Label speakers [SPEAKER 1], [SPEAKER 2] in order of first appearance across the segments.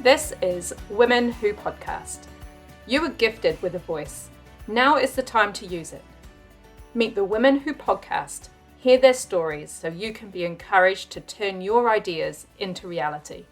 [SPEAKER 1] This is Women Who Podcast. You were gifted with a voice. Now is the time to use it. Meet the Women Who Podcast. Hear their stories so you can be encouraged to turn your ideas into reality.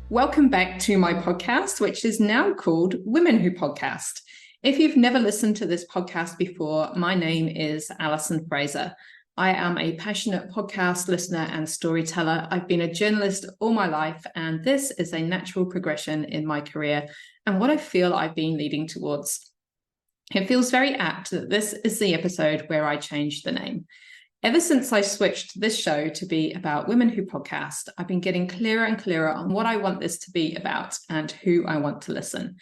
[SPEAKER 1] Welcome back to my podcast, which is now called Women Who Podcast. If you've never listened to this podcast before, my name is Alison Fraser. I am a passionate podcast listener and storyteller. I've been a journalist all my life, and this is a natural progression in my career and what I feel I've been leading towards. It feels very apt that this is the episode where I changed the name. Ever since I switched this show to be about Women Who Podcast, I've been getting clearer and clearer on what I want this to be about and who I want to listen.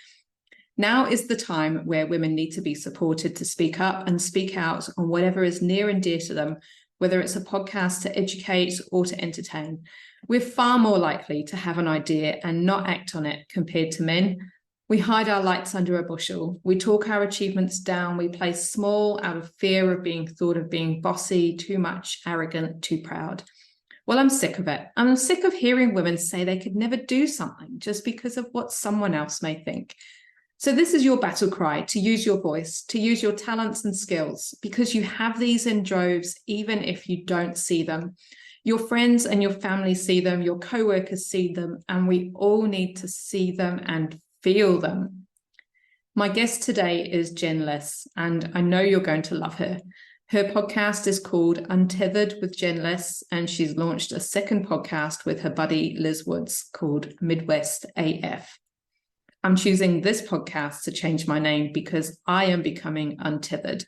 [SPEAKER 1] Now is the time where women need to be supported to speak up and speak out on whatever is near and dear to them, whether it's a podcast to educate or to entertain. We're far more likely to have an idea and not act on it compared to men. We hide our lights under a bushel. We talk our achievements down. We play small out of fear of being thought of being bossy, too much, arrogant, too proud. Well, I'm sick of it. I'm sick of hearing women say they could never do something just because of what someone else may think. So this is your battle cry, to use your voice, to use your talents and skills, because you have these in droves, even if you don't see them. Your friends and your family see them, your co-workers see them, and we all need to see them and feel them. My guest today is Jen Liss, and I know you're going to love her. Her podcast is called Untethered with Jen Liss, and she's launched a second podcast with her buddy Liz Woods called Midwest AF. I'm choosing this podcast to change my name because I am becoming untethered.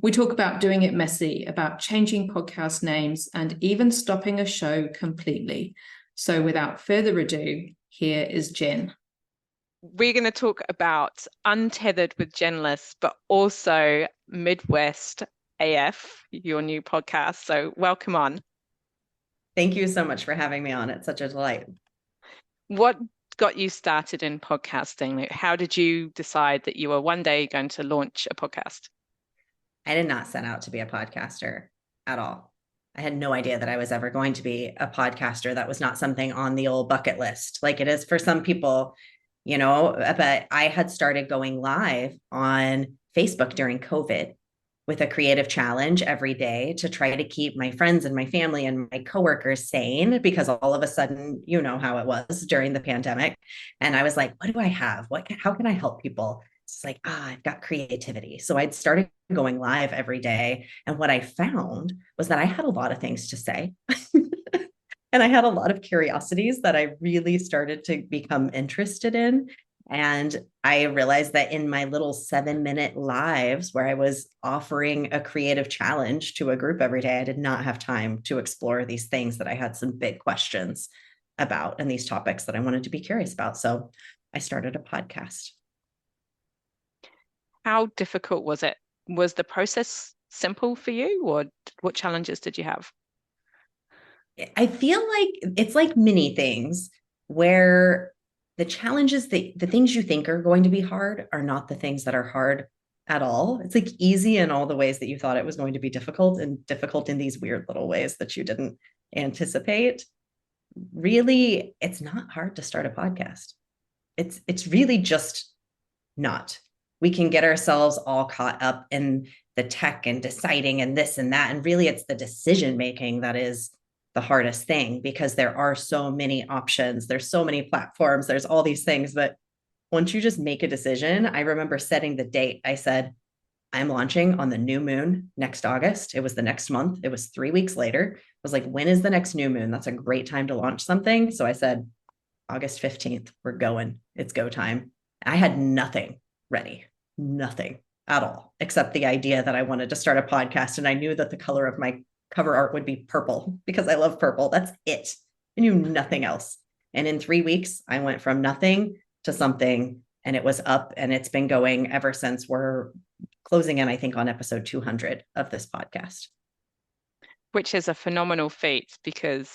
[SPEAKER 1] We talk about doing it messy, about changing podcast names, and even stopping a show completely. So without further ado, here is Jen.
[SPEAKER 2] We're going to talk about Untethered with Jen Liss, but also Midwest AF, your new podcast. So welcome on.
[SPEAKER 3] Thank you so much for having me on. It's such a delight.
[SPEAKER 2] What got you started in podcasting? How did you decide that you were one day going to launch a podcast?
[SPEAKER 3] I did not set out to be a podcaster at all. I had no idea that I was ever going to be a podcaster. That was not something on the old bucket list like it is for some people, you know, but I had started going live on Facebook during COVID with a creative challenge every day to try to keep my friends and my family and my coworkers sane, because all of a sudden, you know how it was during the pandemic. And I was like, what do I have? How can I help people? It's like, I've got creativity. So I'd started going live every day. And what I found was that I had a lot of things to say. And I had a lot of curiosities that I really started to become interested in. And I realized that in my little 7-minute lives where I was offering a creative challenge to a group every day, I did not have time to explore these things that I had some big questions about and these topics that I wanted to be curious about. So I started a podcast.
[SPEAKER 2] How difficult was it? Was the process simple for you, or what challenges did you have?
[SPEAKER 3] I feel like it's like many things where the challenges, the things you think are going to be hard are not the things that are hard at all. It's like easy in all the ways that you thought it was going to be difficult, and difficult in these weird little ways that you didn't anticipate. Really, it's not hard to start a podcast. It's really just not. We can get ourselves all caught up in the tech and deciding and this and that. And really, it's the decision making that is the hardest thing, because there are so many options. There's so many platforms. There's all these things. But once you just make a decision, I remember setting the date. I said, I'm launching on the new moon next August. It was the next month. It was 3 weeks later. I was like, when is the next new moon? That's a great time to launch something. So I said, August 15th, we're going. It's go time. I had nothing ready, nothing at all, except the idea that I wanted to start a podcast. And I knew that the color of my cover art would be purple because I love purple. That's it. I knew nothing else. And in 3 weeks, I went from nothing to something, and it was up, and it's been going ever since. We're closing in, I think, on episode 200 of this podcast.
[SPEAKER 2] Which is a phenomenal feat, because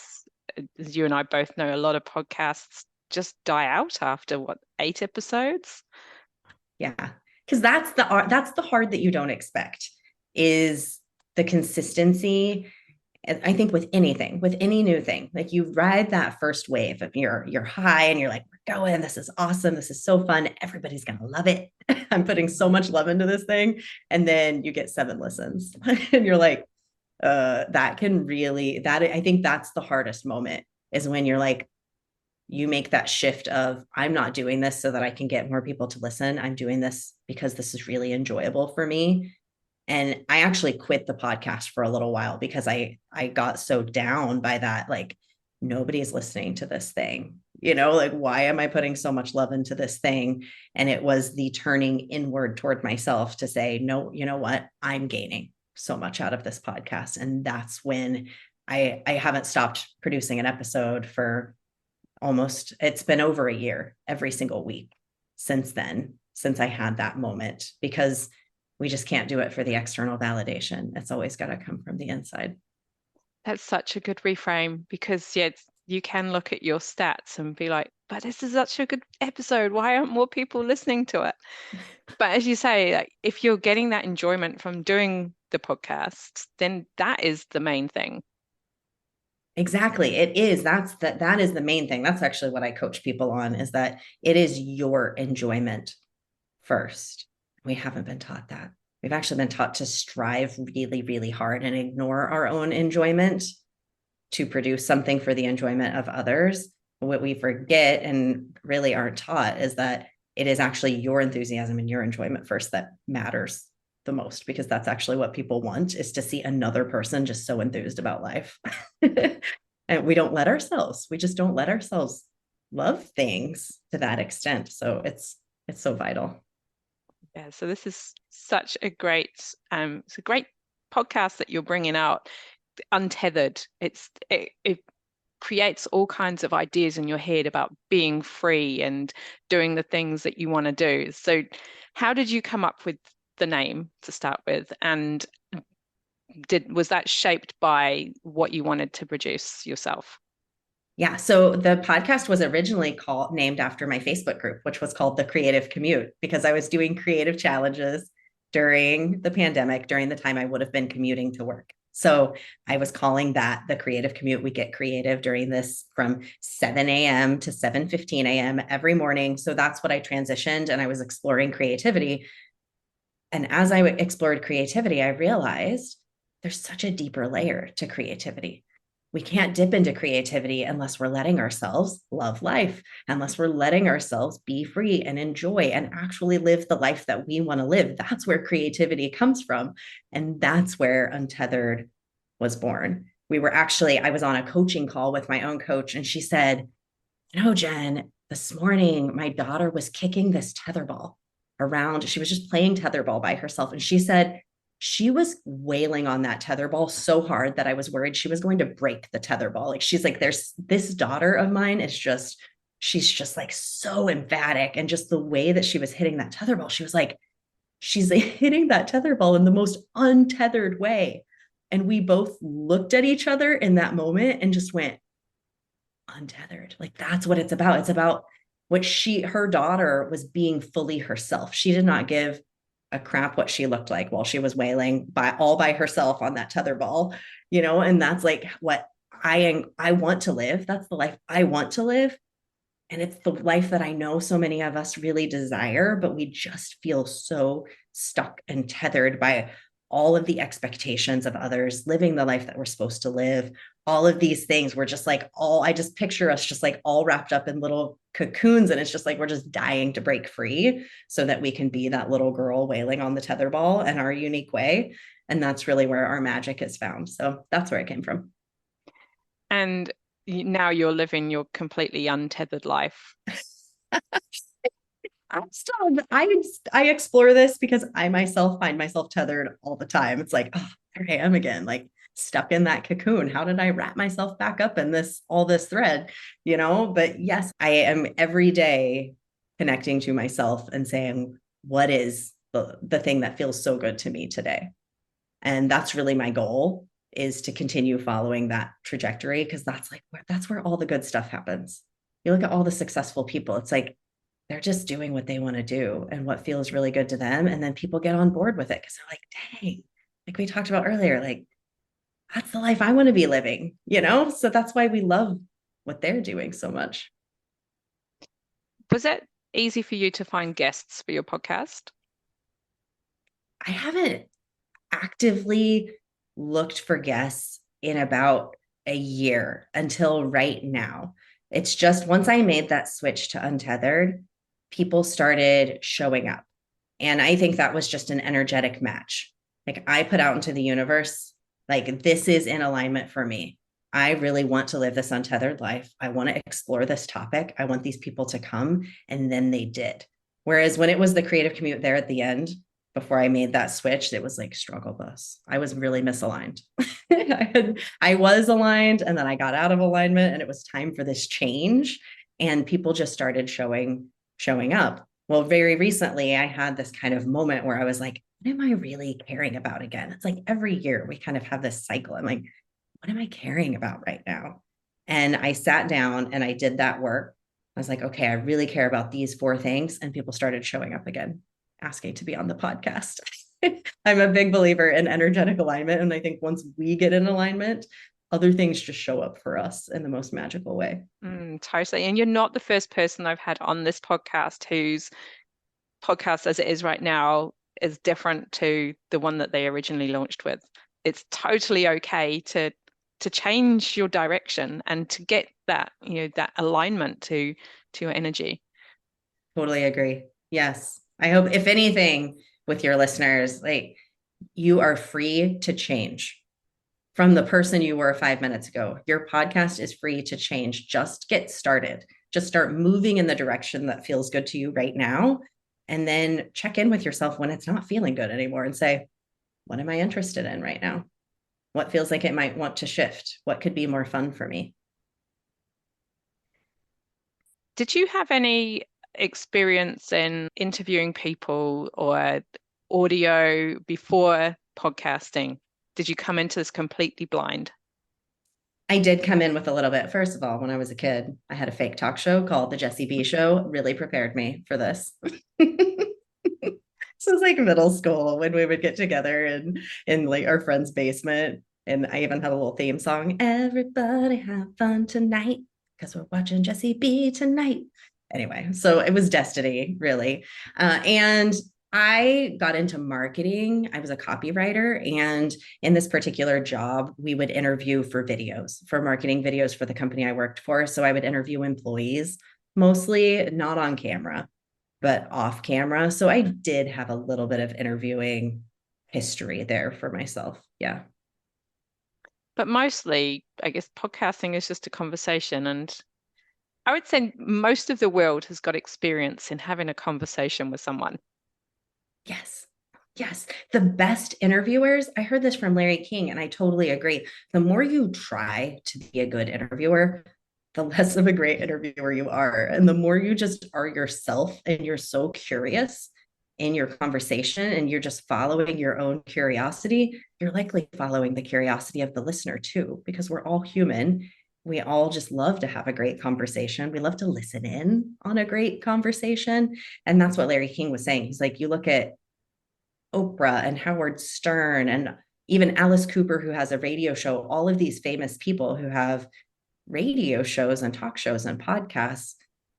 [SPEAKER 2] as you and I both know, a lot of podcasts just die out after 8 episodes?
[SPEAKER 3] Yeah. Because that's the hard that you don't expect, is the consistency. And I think with anything, with any new thing, like you ride that first wave of you're high and you're like, we're going, this is awesome, this is so fun, everybody's gonna love it. I'm putting so much love into this thing. And then you get 7 listens and you're like, that can really, that I think that's the hardest moment, is when you're like, you make that shift of, I'm not doing this so that I can get more people to listen. I'm doing this because this is really enjoyable for me. And I actually quit the podcast for a little while because I got so down by that. Like, nobody's listening to this thing, like, why am I putting so much love into this thing? And it was the turning inward toward myself to say, no, you know what? I'm gaining so much out of this podcast. And that's when I haven't stopped producing an episode for it's been over a year, every single week since then, since I had that moment, because we just can't do it for the external validation. It's always got to come from the inside.
[SPEAKER 2] That's such a good reframe, because you can look at your stats and be like, but this is such a good episode, why aren't more people listening to it? But as you say, like, if you're getting that enjoyment from doing the podcast, then that is the main thing.
[SPEAKER 3] Exactly. It is. That is the main thing. That's actually what I coach people on, is that it is your enjoyment first. We haven't been taught that. We've actually been taught to strive really, really hard and ignore our own enjoyment to produce something for the enjoyment of others. What we forget and really aren't taught is that it is actually your enthusiasm and your enjoyment first that matters the most, because that's actually what people want, is to see another person just so enthused about life. And we just don't let ourselves love things to that extent. So it's so vital.
[SPEAKER 2] Yeah, so this is such a great it's a great podcast that you're bringing out. Untethered, it creates all kinds of ideas in your head about being free and doing the things that you want to do. So how did you come up with the name to start with, and was that shaped by what you wanted to produce yourself?
[SPEAKER 3] Yeah. So the podcast was originally named after my Facebook group, which was called The Creative Commute, because I was doing creative challenges during the pandemic, during the time I would have been commuting to work. So I was calling that the creative commute. We get creative during this from 7 a.m. to 7:15 a.m. every morning. So that's what I transitioned, and I was exploring creativity. And as I explored creativity, I realized there's such a deeper layer to creativity. We can't dip into creativity unless we're letting ourselves love life, unless we're letting ourselves be free and enjoy and actually live the life that we want to live. That's where creativity comes from. And that's where Untethered was born. I was on a coaching call with my own coach, and she said, Jen, this morning, my daughter was kicking this tetherball around. She was just playing tetherball by herself. And she said, she was wailing on that tetherball so hard that I was worried she was going to break the tetherball. Like, she's like, there's this daughter of mine she's just like so emphatic. And just the way that she was hitting that tetherball, she was like, she's hitting that tetherball in the most untethered way. And we both looked at each other in that moment and just went, untethered. Like, that's what it's about. It's about what her daughter was being fully herself. She did not give a crap what she looked like while she was wailing all by herself on that tetherball, and that's like what I want to live. That's the life I want to live. And it's the life that I know so many of us really desire, but we just feel so stuck and tethered by all of the expectations of others, living the life that we're supposed to live. All of these things, we're just like I just picture us just like all wrapped up in little cocoons. And it's just like, we're just dying to break free so that we can be that little girl wailing on the tetherball in our unique way. And that's really where our magic is found. So that's where it came from.
[SPEAKER 2] And now you're living your completely untethered life.
[SPEAKER 3] I explore this because I myself find myself tethered all the time. It's like, oh, there I am again, like stuck in that cocoon. How did I wrap myself back up in all this thread? But yes, I am every day connecting to myself and saying, what is the thing that feels so good to me today? And that's really my goal, is to continue following that trajectory, because that's where all the good stuff happens. You look at all the successful people, it's like, they're just doing what they want to do and what feels really good to them. And then people get on board with it because they're like, dang, like we talked about earlier, like that's the life I want to be living, you know? So that's why we love what they're doing so much.
[SPEAKER 2] Was it easy for you to find guests for your podcast?
[SPEAKER 3] I haven't actively looked for guests in about a year until right now. It's just once I made that switch to Untethered, people started showing up. And I think that was just an energetic match. Like I put out into the universe, like this is in alignment for me. I really want to live this untethered life. I want to explore this topic. I want these people to come. And then they did. Whereas when it was the creative commute there at the end, before I made that switch, it was like struggle bus. I was really misaligned. I was aligned and then I got out of alignment and it was time for this change. And people just started showing up. Well, very recently, I had this kind of moment where I was like, what am I really caring about again? It's like every year we kind of have this cycle. I'm like, what am I caring about right now? And I sat down and I did that work. I was like, okay, I really care about these 4 things. And people started showing up again, asking to be on the podcast. I'm a big believer in energetic alignment. And I think once we get in alignment, other things just show up for us in the most magical way.
[SPEAKER 2] Totally. And you're not the first person I've had on this podcast whose podcast as it is right now is different to the one that they originally launched with. It's totally okay to change your direction and to get that, that alignment to your energy.
[SPEAKER 3] Totally agree. Yes. I hope if anything with your listeners, like you are free to change from the person you were 5 minutes ago. Your podcast is free to change. Just get started. Just start moving in the direction that feels good to you right now. And then check in with yourself when it's not feeling good anymore and say, what am I interested in right now? What feels like it might want to shift? What could be more fun for me?
[SPEAKER 2] Did you have any experience in interviewing people or audio before podcasting? Did you come into this completely blind?
[SPEAKER 3] I did come in with a little bit. First of all, when I was a kid, I had a fake talk show called The Jessie B Show. Really prepared me for this. This was like middle school when we would get together in like our friend's basement. And I even had a little theme song. Everybody have fun tonight because we're watching Jessie B tonight. Anyway, so it was destiny, really. And I got into marketing. I was a copywriter. And in this particular job, we would interview for videos, for marketing videos for the company I worked for. So I would interview employees, mostly not on camera, but off camera. So I did have a little bit of interviewing history there for myself. Yeah.
[SPEAKER 2] But mostly, I guess podcasting is just a conversation. And I would say most of the world has got experience in having a conversation with someone.
[SPEAKER 3] Yes. Yes. The best interviewers, I heard this from Larry King, and I totally agree. The more you try to be a good interviewer, the less of a great interviewer you are. And the more you just are yourself and you're so curious in your conversation and you're just following your own curiosity, you're likely following the curiosity of the listener too, because we're all human. We all just love to have a great conversation. We love to listen in on a great conversation. And that's what Larry King was saying. He's like, you look at Oprah and Howard Stern and even Alice Cooper, who has a radio show, all of these famous people who have radio shows and talk shows and podcasts,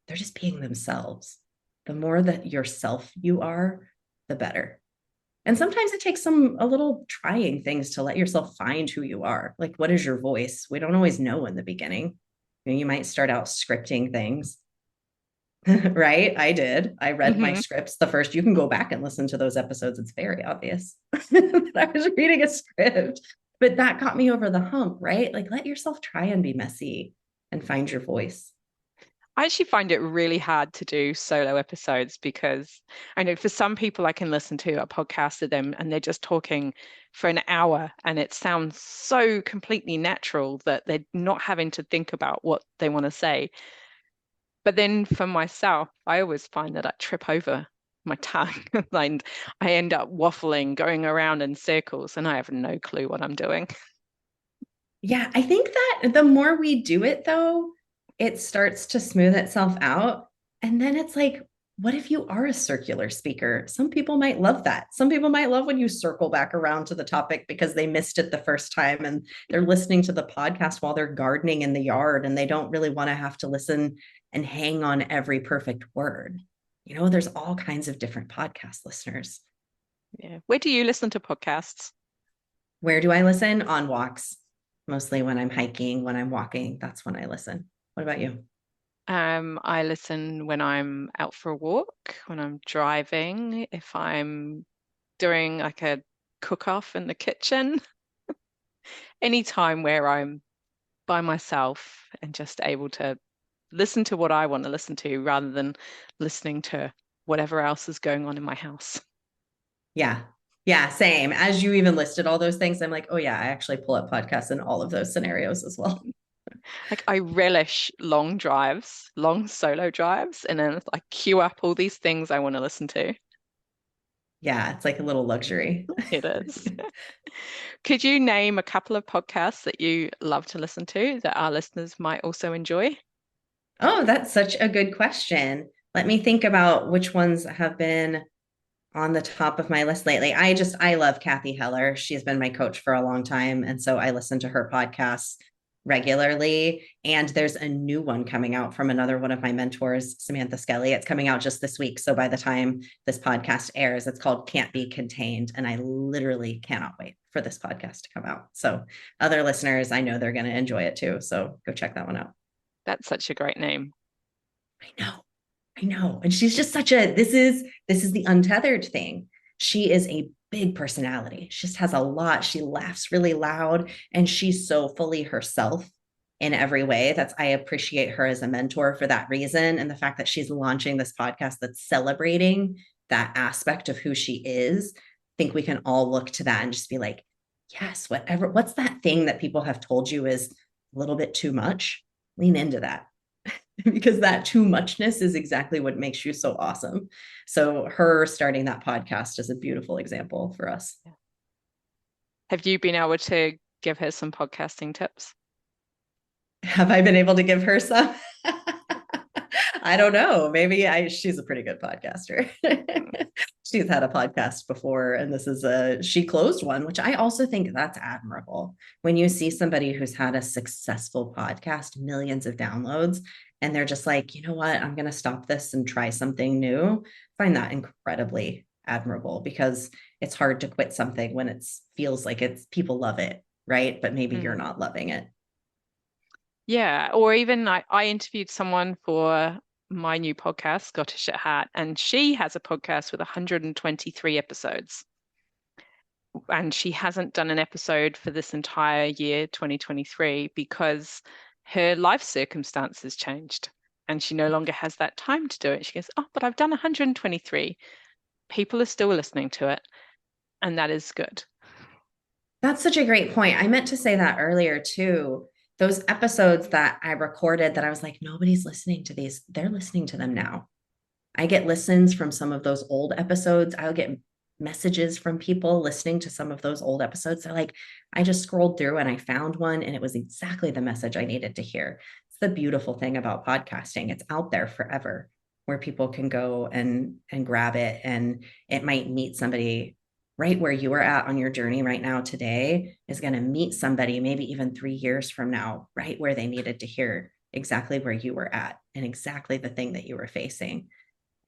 [SPEAKER 3] they're just being themselves. The more that yourself you are, the better. And sometimes it takes a little trying things to let yourself find who you are. Like, what is your voice? We don't always know in the beginning. You might start out scripting things, right? I did. I read my scripts the first. You can go back and listen to those episodes. It's very obvious that I was reading a script, but that got me over the hump, right? Like, let yourself try and be messy and find your voice.
[SPEAKER 2] I actually find it really hard to do solo episodes because I know for some people I can listen to a podcast of them and they're just talking for an hour and it sounds so completely natural that they're not having to think about what they want to say. But then for myself, I always find that I trip over my tongue and I end up waffling, going around in circles, and I have no clue what I'm doing.
[SPEAKER 3] Yeah, I think that the more we do it, though, it starts to smooth itself out. And then it's like what if you are a circular speaker? Some people might love that. Some people might love when you circle back around to the topic because they missed it the first time and they're listening to the podcast while they're gardening in the yard and they don't really want to have to listen and hang on every perfect word. There's all kinds of different podcast listeners.
[SPEAKER 2] Yeah. Where do you listen to podcasts?
[SPEAKER 3] Where do I listen? On walks, mostly when I'm hiking, when I'm walking. That's when I listen. What about you?
[SPEAKER 2] I listen when I'm out for a walk, when I'm driving, if I'm doing like a cook-off in the kitchen, any time where I'm by myself and just able to listen to what I want to listen to rather than listening to whatever else is going on in my house.
[SPEAKER 3] Yeah. Yeah, same. As you even listed all those things, I'm like, oh yeah, I actually pull up podcasts in all of those scenarios as well.
[SPEAKER 2] Like I relish long drives, long solo drives, and then I queue up all these things I want to listen to.
[SPEAKER 3] Yeah, it's like a little luxury.
[SPEAKER 2] It is. Could you name a couple of podcasts that you love to listen to that our listeners might also enjoy?
[SPEAKER 3] Oh, that's such a good question. Let me think about which ones have been on the top of my list lately. I love Kathy Heller. She's been my coach for a long time. And so I listen to her podcasts regularly. And there's a new one coming out from another one of my mentors, Samantha Skelly. It's coming out just this week. So by the time this podcast airs, it's called Can't Be Contained. And I literally cannot wait for this podcast to come out. So other listeners, I know they're going to enjoy it too. So go check that one out.
[SPEAKER 2] That's such a great name.
[SPEAKER 3] I know. And she's just this is the Untethered thing. She is a big personality. She just has a lot. She laughs really loud and she's so fully herself in every way. I appreciate her as a mentor for that reason. And the fact that she's launching this podcast that's celebrating that aspect of who she is. I think we can all look to that and just be like, yes, what's that thing that people have told you is a little bit too much? Lean into that. Because that too muchness is exactly what makes you so awesome. So her starting that podcast is a beautiful example for us.
[SPEAKER 2] Have you been able to give her some podcasting tips?
[SPEAKER 3] Have I been able to give her some? I don't know. Maybe she's a pretty good podcaster. She's had a podcast before, and she closed one, which I also think that's admirable. When you see somebody who's had a successful podcast, millions of downloads, and they're just like, you know what, I'm going to stop this and try something new. I find that incredibly admirable because it's hard to quit something when it feels like people love it, right? But maybe you're not loving it.
[SPEAKER 2] Yeah, or even I interviewed someone for my new podcast, Scottish at Heart, and she has a podcast with 123 episodes. And she hasn't done an episode for this entire year, 2023, because her life circumstances changed and she no longer has that time to do it. She goes, oh, but I've done 123. People are still listening to it, and that is good.
[SPEAKER 3] That's such a great point. I meant to say that earlier too. Those episodes that I recorded that I was like, nobody's listening to these. They're listening to them now. I get listens from some of those old episodes. I'll get messages from people listening to some of those old episodes. They're like, I just scrolled through and I found one and it was exactly the message I needed to hear. It's the beautiful thing about podcasting. It's out there forever where people can go and grab it, and it might meet somebody right where you are at on your journey right now today is going to meet somebody maybe even 3 years from now, right where they needed to hear exactly where you were at and exactly the thing that you were facing.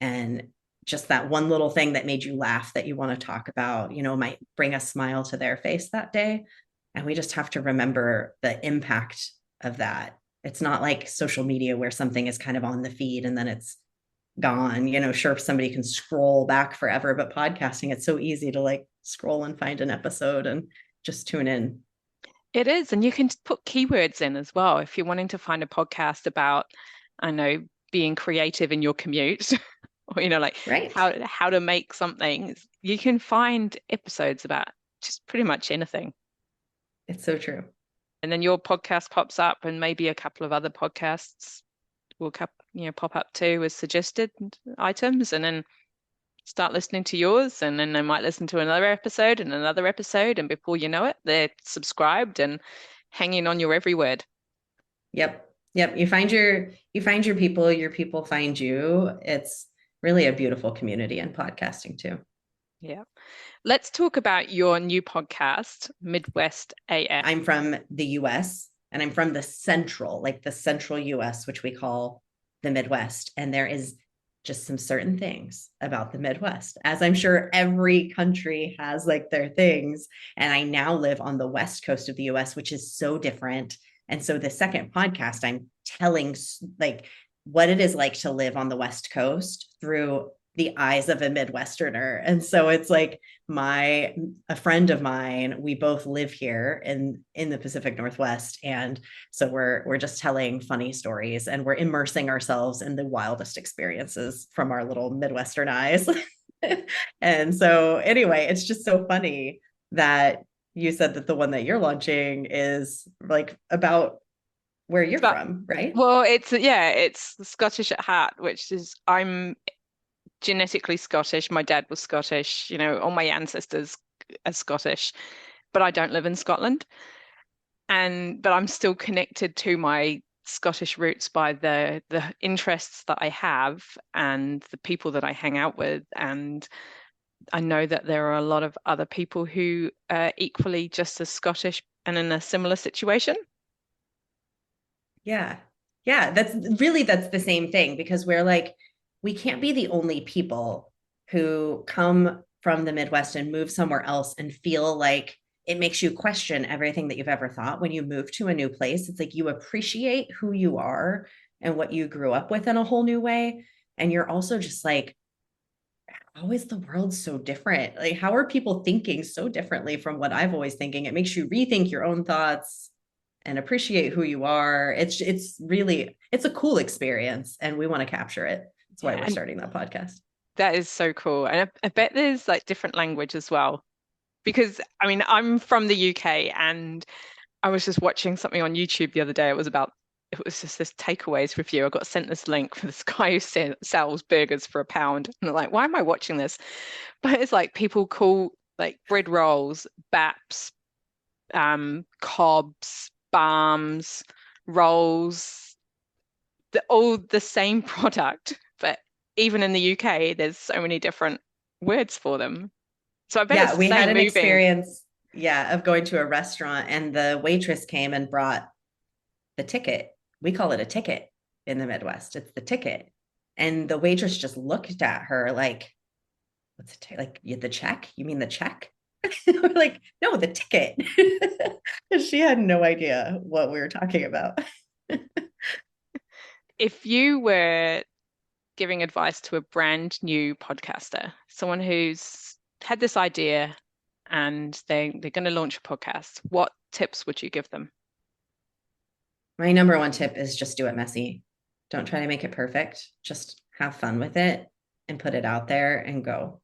[SPEAKER 3] And just that one little thing that made you laugh that you want to talk about, might bring a smile to their face that day. And we just have to remember the impact of that. It's not like social media where something is kind of on the feed and then it's gone. Sure, somebody can scroll back forever, but podcasting, it's so easy to like scroll and find an episode and just tune in.
[SPEAKER 2] It is. And you can put keywords in as well. If you're wanting to find a podcast about, being creative in your commute or,
[SPEAKER 3] right.
[SPEAKER 2] how to make something, you can find episodes about just pretty much anything.
[SPEAKER 3] It's so true.
[SPEAKER 2] And then your podcast pops up and maybe a couple of other podcasts will pop up too as suggested items, and then start listening to yours, and then they might listen to another episode, and before you know it, they're subscribed and hanging on your every word.
[SPEAKER 3] Yep. You find your people find you. really a beautiful community in podcasting too.
[SPEAKER 2] Yeah. Let's talk about your new podcast, Midwest AF.
[SPEAKER 3] I'm from the US and I'm from the central US, which we call the Midwest. And there is just some certain things about the Midwest, as I'm sure every country has like their things. And I now live on the West Coast of the US, which is so different. And so the second podcast, I'm telling like what it is like to live on the West Coast through the eyes of a Midwesterner. And so it's like a friend of mine, we both live here in the Pacific Northwest. And so we're just telling funny stories and we're immersing ourselves in the wildest experiences from our little Midwestern eyes. And so anyway, it's just so funny that you said that the one that you're launching is like about where you're from, right?
[SPEAKER 2] Well, it's Scottish at heart, which is I'm genetically Scottish. My dad was Scottish, all my ancestors are Scottish, but I don't live in Scotland. But I'm still connected to my Scottish roots by the interests that I have and the people that I hang out with. And I know that there are a lot of other people who are equally just as Scottish and in a similar situation.
[SPEAKER 3] Yeah. Yeah. That's the same thing, because we can't be the only people who come from the Midwest and move somewhere else and feel like it makes you question everything that you've ever thought when you move to a new place. It's like you appreciate who you are and what you grew up with in a whole new way. And you're also just like, how is the world so different? Like, how are people thinking so differently from what I've always thinking? It makes you rethink your own thoughts and appreciate who you are. It's a cool experience and we want to capture it. That's why we're starting that podcast.
[SPEAKER 2] That is so cool. And I bet there's like different language as well, because I mean, I'm from the UK and I was just watching something on YouTube the other day. It was just this takeaways review. I got sent this link for this guy who sells burgers for £1. And I'm like, why am I watching this? But it's like people call like bread rolls, baps, cobs, barms, rolls, all the same product. But even in the UK, there's so many different words for them. So I bet
[SPEAKER 3] we had an experience, of going to a restaurant and the waitress came and brought the ticket. We call it a ticket in the Midwest. It's the ticket. And the waitress just looked at her like, what's it? Like the check? You mean the check? We're like, no, the ticket. She had no idea what we were talking about.
[SPEAKER 2] If you were giving advice to a brand new podcaster, someone who's had this idea and they're going to launch a podcast, what tips would you give them?
[SPEAKER 3] My number one tip is just do it messy. Don't try to make it perfect. Just have fun with it and put it out there and go.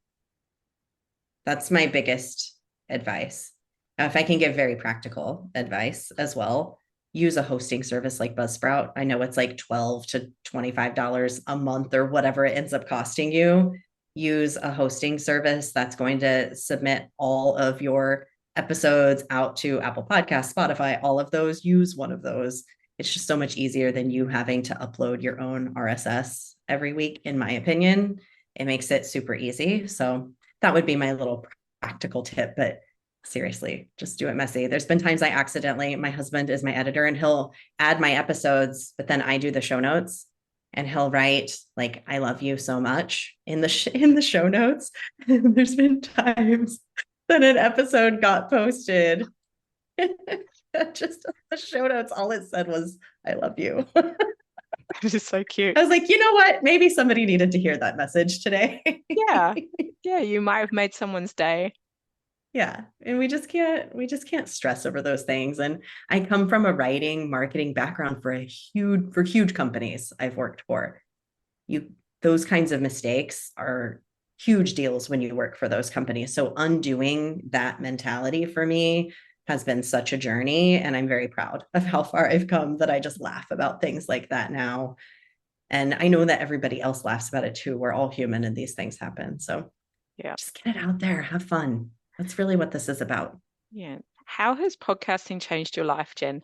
[SPEAKER 3] That's my biggest advice. Now, if I can give very practical advice as well, use a hosting service like Buzzsprout. I know it's like $12 to $25 a month or whatever it ends up costing you. Use a hosting service that's going to submit all of your episodes out to Apple Podcasts, Spotify, all of those. Use one of those. It's just so much easier than you having to upload your own RSS every week, in my opinion. It makes it super easy. So that would be my little practical tip, but seriously, just do it messy. There's been times my husband is my editor and he'll add my episodes, but then I do the show notes and he'll write like, I love you so much in the show notes. And there's been times that an episode got posted. Just the show notes, all it said was, I love you.
[SPEAKER 2] This is so cute.
[SPEAKER 3] I was like, you know what? Maybe somebody needed to hear that message today.
[SPEAKER 2] Yeah, you might have made someone's day.
[SPEAKER 3] Yeah. And we just can't stress over those things. And I come from a writing marketing background for huge companies I've worked for. Those kinds of mistakes are huge deals when you work for those companies. So undoing that mentality for me has been such a journey. And I'm very proud of how far I've come that I just laugh about things like that now. And I know that everybody else laughs about it too. We're all human and these things happen. So just get it out there, have fun. That's really what this is about.
[SPEAKER 2] Yeah. How has podcasting changed your life, Jen?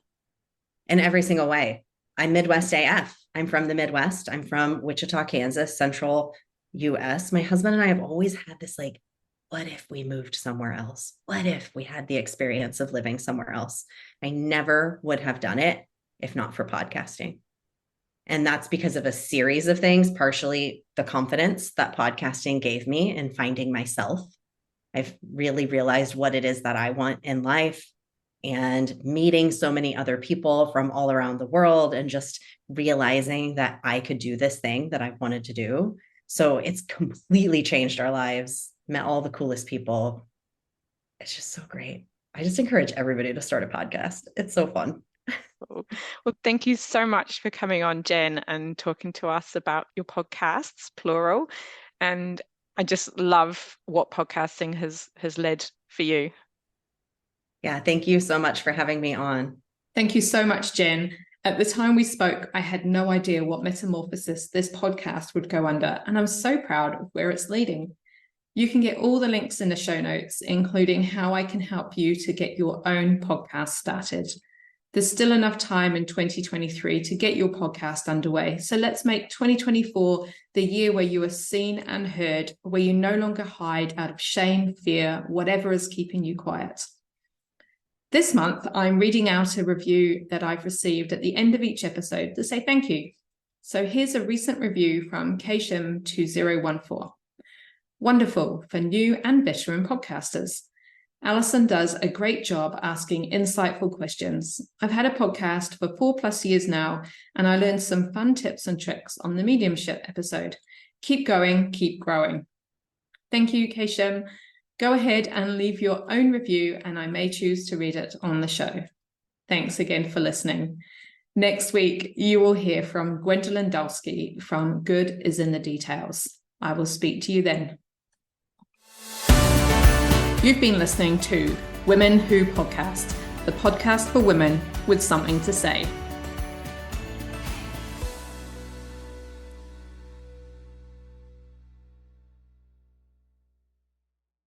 [SPEAKER 3] In every single way. I'm Midwest AF. I'm from the Midwest. I'm from Wichita, Kansas, central US, my husband and I have always had this like, what if we moved somewhere else? What if we had the experience of living somewhere else? I never would have done it if not for podcasting. And that's because of a series of things, partially the confidence that podcasting gave me in finding myself. I've really realized what it is that I want in life, and meeting so many other people from all around the world and just realizing that I could do this thing that I wanted to do. So it's completely changed our lives, met all the coolest people. It's just so great. I just encourage everybody to start a podcast. It's so fun.
[SPEAKER 2] Well, thank you so much for coming on, Jen, and talking to us about your podcasts, plural. And I just love what podcasting has led for you.
[SPEAKER 3] Yeah, thank you so much for having me on.
[SPEAKER 1] Thank you so much, Jen. At the time we spoke, I had no idea what metamorphosis this podcast would go under, and I'm so proud of where it's leading. You can get all the links in the show notes, including how I can help you to get your own podcast started. There's still enough time in 2023 to get your podcast underway. So let's make 2024 the year where you are seen and heard, where you no longer hide out of shame, fear, whatever is keeping you quiet. This month, I'm reading out a review that I've received at the end of each episode to say thank you. So here's a recent review from Kashim2014. Wonderful for new and veteran podcasters. Alison does a great job asking insightful questions. I've had a podcast for 4+ years now, and I learned some fun tips and tricks on the mediumship episode. Keep going, keep growing. Thank you, Kashim. Go ahead and leave your own review, and I may choose to read it on the show. Thanks again for listening. Next week, you will hear from Gwendolyn Dulski from Good is in the Details. I will speak to you then. You've been listening to Women Who Podcast, the podcast for women with something to say.